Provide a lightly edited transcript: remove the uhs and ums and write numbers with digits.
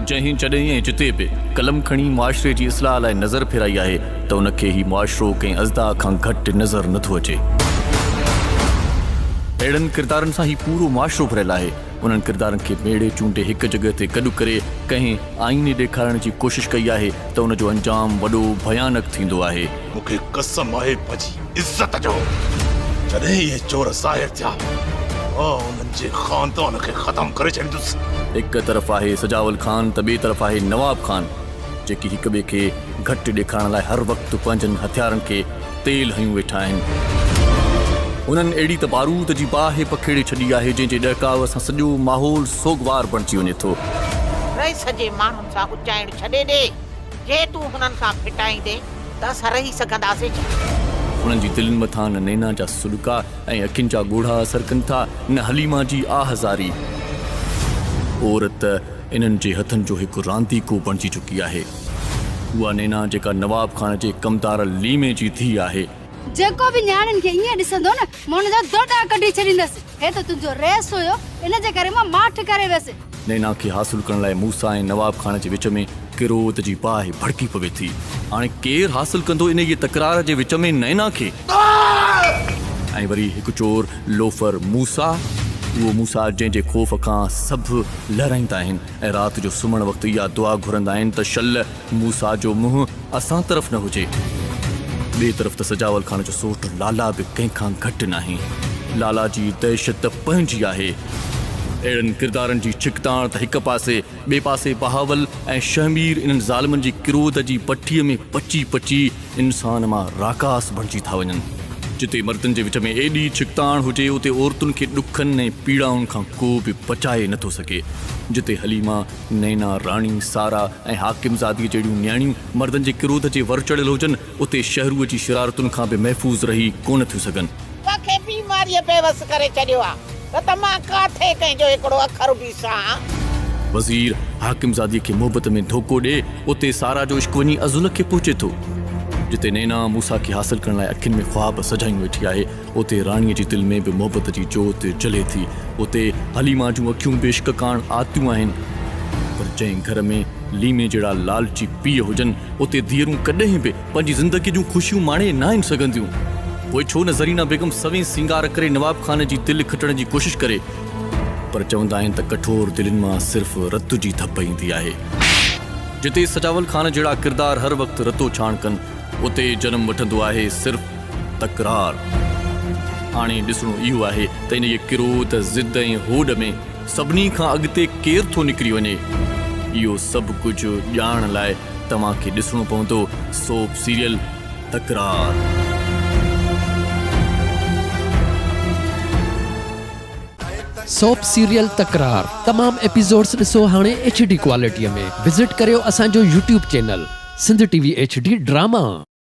जंहिं जॾहिं ऐं जिते बि कलम खणी मुआशरे जी इस्लाह लाइ नज़र फेराई आहे त उनखे ही मुआशरो कंहिं अज़दा खां घटि नज़र नथो अचे। अहिड़नि किरदारनि सां ही पूरो मुआशरो भरियलु आहे। उन्हनि किरदारनि खे मेड़े चूंडे हिकु जॻह ते गॾु करे कंहिं आईने ॾेखारण जी कोशिशि कई आहे त उनजो अंजाम वॾो भयानक थींदो आहे। मूंखे कसम आहे पंहिंजी इज़त जो, जॾहिं इहे चोर ज़ाहिर थिया उन्हनि जे ख़ानदान खे ख़तम करे छॾींदुसि। हिकु तरफ़ आहे सजावल ख़ान त ॿिए तरफ़ आहे नवाब ख़ान, जेकी हिक ॿिए खे घटि ॾेखारण लाइ हर वक़्तु पंहिंजनि हथियारनि खे तेल हयूं वेठा आहिनि। उन्हनि अहिड़ी त बारूद जी बाहि पखेड़े छॾी आहे जंहिंजे ॾहकाव सां सॼो माहौल सोगवार बणिजी वञे थो। रईस जे माण्हुनि सां उचाइण छॾे ॾे, जे तूं हुननि सां फिटाईंदे त असां रही सघंदासीं। उन्हनि जी दिलनि मथां न नैना जा सुॾका ऐं अखियुनि जा ॻोढ़ा असर कनि था, न हलीमा जी आहज़ारी। औरत इन्हनि जे हथनि जो हिकु रांदीको बणिजी चुकी आहे। उहा नैना जेका नवाब ख़ान जे कमदार लीमे जी धीउ आहे। जेको बि न्याणियुनि खे ईअं ॾिसंदो न, मां हुनजा दोॾा कढी छॾींदसि। हे त तुंहिंजो रेस हुयो, इन जे करे मां माठ करे वियसि। नैना खे हासिल करण लाइ मूसा ऐं नवाब ख़ान जे विच में किरोत जी बाहि भड़की पवे थी। हाणे केरु हासिल कंदो इन जे तकरार जे विच में नैना खे? ऐं वरी हिकु चोर लोफर मूसा, उहो मूसा जंहिंजे ख़ौफ़ खां सभु लहराईंदा आहिनि ऐं राति जो सुम्हण वक़्तु इहा दुआ घुरंदा आहिनि त शल मूसा जो मुंहुं असां तरफ़ न हुजे। ॿिए तरफ़ त सजावल ख़ान जो सोट लाला बि कंहिंखां घटि नाहे। लाला जी दहशत पंहिंजी आहे। अहिड़नि किरदारनि जी छिकताण त हिकु पासे, ॿिए पासे बहावल ऐं शहमीर इन्हनि ज़ालिमनि जी किरोध जी पठीअ में पची पची इंसान मां राकास बणिजी था वञनि। जिते मर्दनि जे विच में एॾी छिकताण हुजे, उते औरतुनि खे ॾुखनि ऐं पीड़ाउनि खां को बि बचाए नथो सघे। जिते हलीमा, नैना, राणी, सारा ऐं हाकिमज़ादीअ जहिड़ियूं न्याणियूं मर्दनि जे किरोध जे वर चढ़ियल हुजनि, उते शहरूअ जी शरारतुनि खां बि महफ़ूज़ रही कोन थियूं सघनि। मूंखे बीमारीअ बेवस करे छॾियो आहे त मां काथे कंहिंजो हिकिड़ो अखर बि ॾिसां। वज़ीर हाकिमज़ादीअ खे मोहबत में धोखो ॾे, उते सारा जो इश्क वञी अज़ुल खे पहुचे थो। जिते नैना मूसा खे हासिल करण लाइ अखियुनि में ख़्वाब सजायूं वेठी आहे, उते राणीअ जी दिलि में बि मोहबत जी जोत जले थी। उते हलीमा जूं अखियूं बि इश्क काण आतियूं आहिनि। पर जंहिं घर में लीमे जहिड़ा लालची पीउ हुजनि, उते धीअरूं कॾहिं बि पंहिंजी ज़िंदगी जूं ख़ुशियूं माणे न आहिनि सघंदियूं। पोइ छो न ज़रीना बेगम सवें सिंगार करे नवाब ख़ान जी दिलि खटण जी कोशिशि करे, पर चवंदा आहिनि त कठोर दिलनि मां सिर्फ़ु रत जी धप ईंदी आहे। जिते सजावल ख़ान जहिड़ा किरदार हर वक़्तु रतो छाण कनि, उते जनम वठंदो आहे सिर्फ़ तकरार। हाणे ॾिसणो इहो आहे त इन जे किरोध, ज़िद ऐं होड़ में सभिनी खां अॻिते केरु थो निकिरी वञे। इहो सभु कुझु ॼाणण लाइ तव्हांखे ॾिसणो पवंदो सोप सीरियल तकरार। सोप सीरियल तकरार तमाम एपिसोड्स ॾिसो हाणे HD क्वालिटीअ में। विज़िट करियो असांजो YouTube channel Sindh TV HD drama.